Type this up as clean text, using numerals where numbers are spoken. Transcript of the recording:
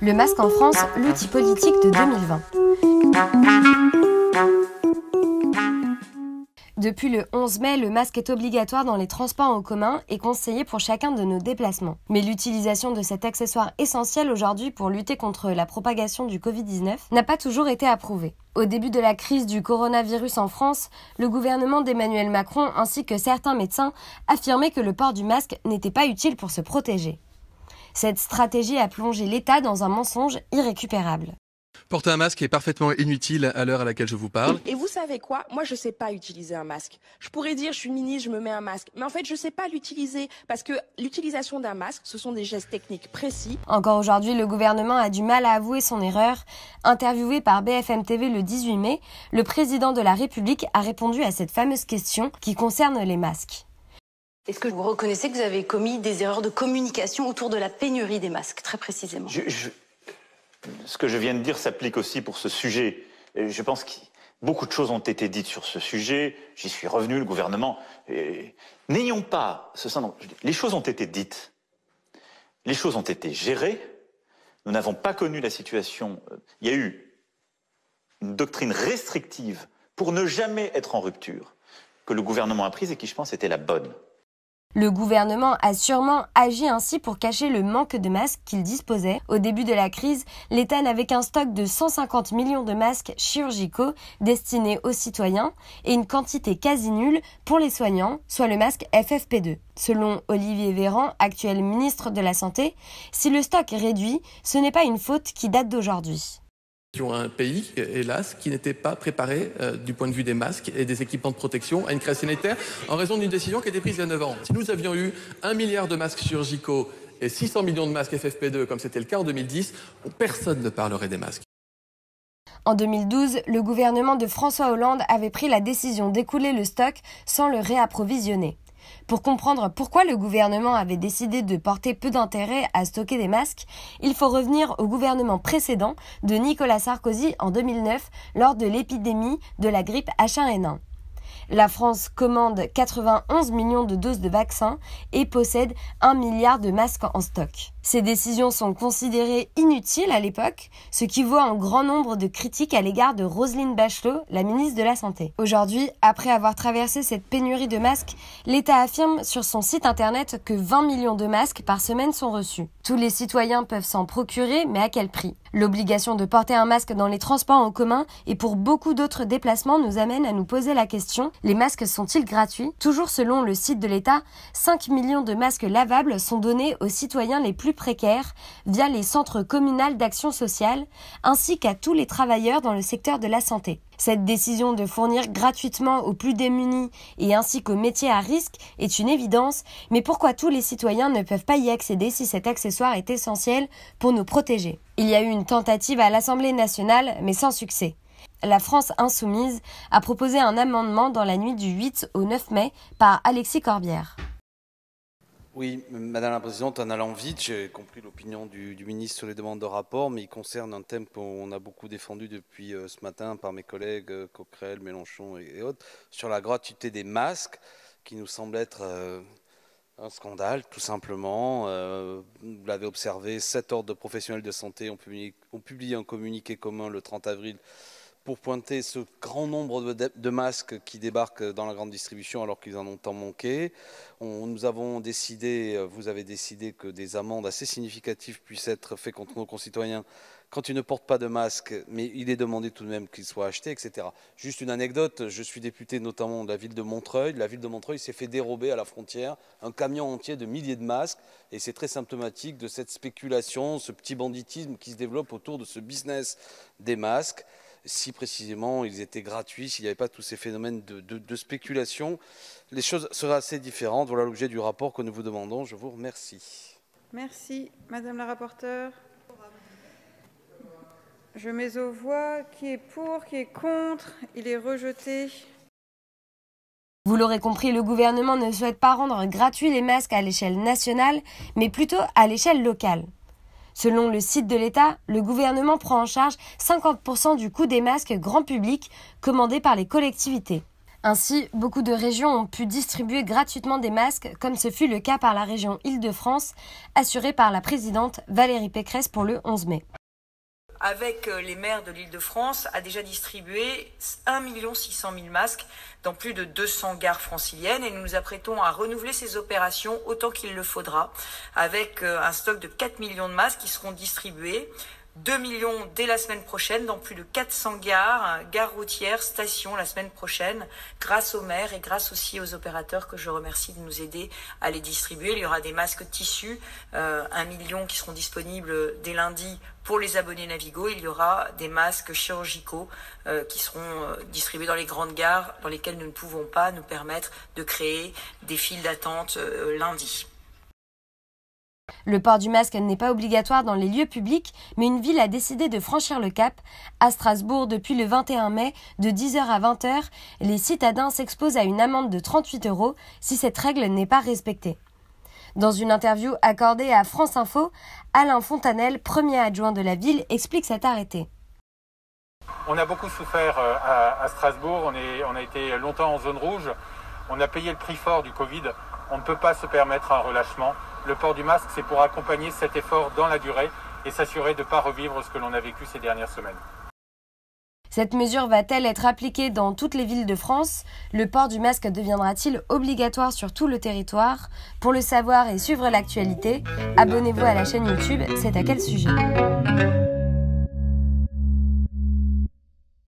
Le masque en France, l'outil politique de 2020. Depuis le 11 mai, le masque est obligatoire dans les transports en commun et conseillé pour chacun de nos déplacements. Mais l'utilisation de cet accessoire essentiel aujourd'hui pour lutter contre la propagation du Covid-19 n'a pas toujours été approuvée. Au début de la crise du coronavirus en France, le gouvernement d'Emmanuel Macron ainsi que certains médecins affirmaient que le port du masque n'était pas utile pour se protéger. Cette stratégie a plongé l'État dans un mensonge irrécupérable. Porter un masque est parfaitement inutile à l'heure à laquelle je vous parle. Et vous savez quoi? Moi, je sais pas utiliser un masque. Je pourrais dire, je suis ministre, je me mets un masque. Mais en fait, je sais pas l'utiliser parce que l'utilisation d'un masque, ce sont des gestes techniques précis. Encore aujourd'hui, le gouvernement a du mal à avouer son erreur. Interviewé par BFM TV le 18 mai, le président de la République a répondu à cette fameuse question qui concerne les masques. Est-ce que vous reconnaissez que vous avez commis des erreurs de communication autour de la pénurie des masques, très précisément? Ce que je viens de dire s'applique aussi pour ce sujet. Je pense que beaucoup de choses ont été dites sur ce sujet. J'y suis revenu, le gouvernement. N'ayons pas ce sens. Les choses ont été dites. Les choses ont été gérées. Nous n'avons pas connu la situation. Il y a eu une doctrine restrictive pour ne jamais être en rupture que le gouvernement a prise et qui, je pense, était la bonne. Le gouvernement a sûrement agi ainsi pour cacher le manque de masques qu'il disposait. Au début de la crise, l'État n'avait qu'un stock de 150 millions de masques chirurgicaux destinés aux citoyens et une quantité quasi nulle pour les soignants, soit le masque FFP2. Selon Olivier Véran, actuel ministre de la Santé, si le stock est réduit, ce n'est pas une faute qui date d'aujourd'hui. Un pays, hélas, qui n'était pas préparé du point de vue des masques et des équipements de protection à une crise sanitaire en raison d'une décision qui a été prise il y a 9 ans. Si nous avions eu 1 milliard de masques chirurgicaux et 600 millions de masques FFP2 comme c'était le cas en 2010, personne ne parlerait des masques. En 2012, le gouvernement de François Hollande avait pris la décision d'écouler le stock sans le réapprovisionner. Pour comprendre pourquoi le gouvernement avait décidé de porter peu d'intérêt à stocker des masques, il faut revenir au gouvernement précédent de Nicolas Sarkozy en 2009 lors de l'épidémie de la grippe H1N1. La France commande 91 millions de doses de vaccins et possède 1 milliard de masques en stock. Ces décisions sont considérées inutiles à l'époque, ce qui vaut un grand nombre de critiques à l'égard de Roselyne Bachelot, la ministre de la Santé. Aujourd'hui, après avoir traversé cette pénurie de masques, l'État affirme sur son site internet que 20 millions de masques par semaine sont reçus. Tous les citoyens peuvent s'en procurer, mais à quel prix? L'obligation de porter un masque dans les transports en commun et pour beaucoup d'autres déplacements nous amène à nous poser la question, les masques sont-ils gratuits? Toujours selon le site de l'État, 5 millions de masques lavables sont donnés aux citoyens les plus précaires via les centres communaux d'action sociale, ainsi qu'à tous les travailleurs dans le secteur de la santé. Cette décision de fournir gratuitement aux plus démunis et ainsi qu'aux métiers à risque est une évidence, mais pourquoi tous les citoyens ne peuvent pas y accéder si cet accessoire est essentiel pour nous protéger? Il y a eu une tentative à l'Assemblée nationale, mais sans succès. La France insoumise a proposé un amendement dans la nuit du 8 au 9 mai par Alexis Corbière. Oui, Madame la Présidente, en allant vite, j'ai compris l'opinion du ministre sur les demandes de rapport, mais il concerne un thème qu'on a beaucoup défendu depuis ce matin par mes collègues Coquerel, Mélenchon et autres, sur la gratuité des masques, qui nous semble être un scandale, tout simplement. Vous l'avez observé, 7 ordres de professionnels de santé ont publié un communiqué commun le 30 avril pour pointer ce grand nombre de masques qui débarquent dans la grande distribution alors qu'ils en ont tant manqué. Vous avez décidé que des amendes assez significatives puissent être faites contre nos concitoyens quand ils ne portent pas de masque, mais il est demandé tout de même qu'ils soient achetés, etc. Juste une anecdote, je suis député notamment de la ville de Montreuil. La ville de Montreuil s'est fait dérober à la frontière un camion entier de milliers de masques, et c'est très symptomatique de cette spéculation, ce petit banditisme qui se développe autour de ce business des masques. Si précisément ils étaient gratuits, s'il n'y avait pas tous ces phénomènes de spéculation, les choses seraient assez différentes. Voilà l'objet du rapport que nous vous demandons. Je vous remercie. Merci. Madame la rapporteure. Je mets aux voix qui est pour, qui est contre. Il est rejeté. Vous l'aurez compris, le gouvernement ne souhaite pas rendre gratuits les masques à l'échelle nationale, mais plutôt à l'échelle locale. Selon le site de l'État, le gouvernement prend en charge 50% du coût des masques grand public commandés par les collectivités. Ainsi, beaucoup de régions ont pu distribuer gratuitement des masques, comme ce fut le cas par la région Île-de-France, assurée par la présidente Valérie Pécresse pour le 11 mai. Avec les maires de l'Île-de-France, a déjà distribué 1 600 000 masques dans plus de 200 gares franciliennes et nous nous apprêtons à renouveler ces opérations autant qu'il le faudra, avec un stock de 4 millions de masques qui seront distribués. 2 millions dès la semaine prochaine dans plus de 400 gares routières, stations la semaine prochaine, grâce aux maires et grâce aussi aux opérateurs que je remercie de nous aider à les distribuer. Il y aura des masques tissus, 1 million qui seront disponibles dès lundi pour les abonnés Navigo. Il y aura des masques chirurgicaux qui seront distribués dans les grandes gares dans lesquelles nous ne pouvons pas nous permettre de créer des files d'attente lundi. Le port du masque n'est pas obligatoire dans les lieux publics, mais une ville a décidé de franchir le cap. À Strasbourg, depuis le 21 mai, de 10h à 20h, les citadins s'exposent à une amende de 38 € si cette règle n'est pas respectée. Dans une interview accordée à France Info, Alain Fontanel, premier adjoint de la ville, explique cet arrêté. On a beaucoup souffert à Strasbourg, on a été longtemps en zone rouge, on a payé le prix fort du Covid, on ne peut pas se permettre un relâchement. Le port du masque, c'est pour accompagner cet effort dans la durée et s'assurer de ne pas revivre ce que l'on a vécu ces dernières semaines. Cette mesure va-t-elle être appliquée dans toutes les villes de France? Le port du masque deviendra-t-il obligatoire sur tout le territoire? Pour le savoir et suivre l'actualité, abonnez-vous à la chaîne YouTube C'est à quel sujet?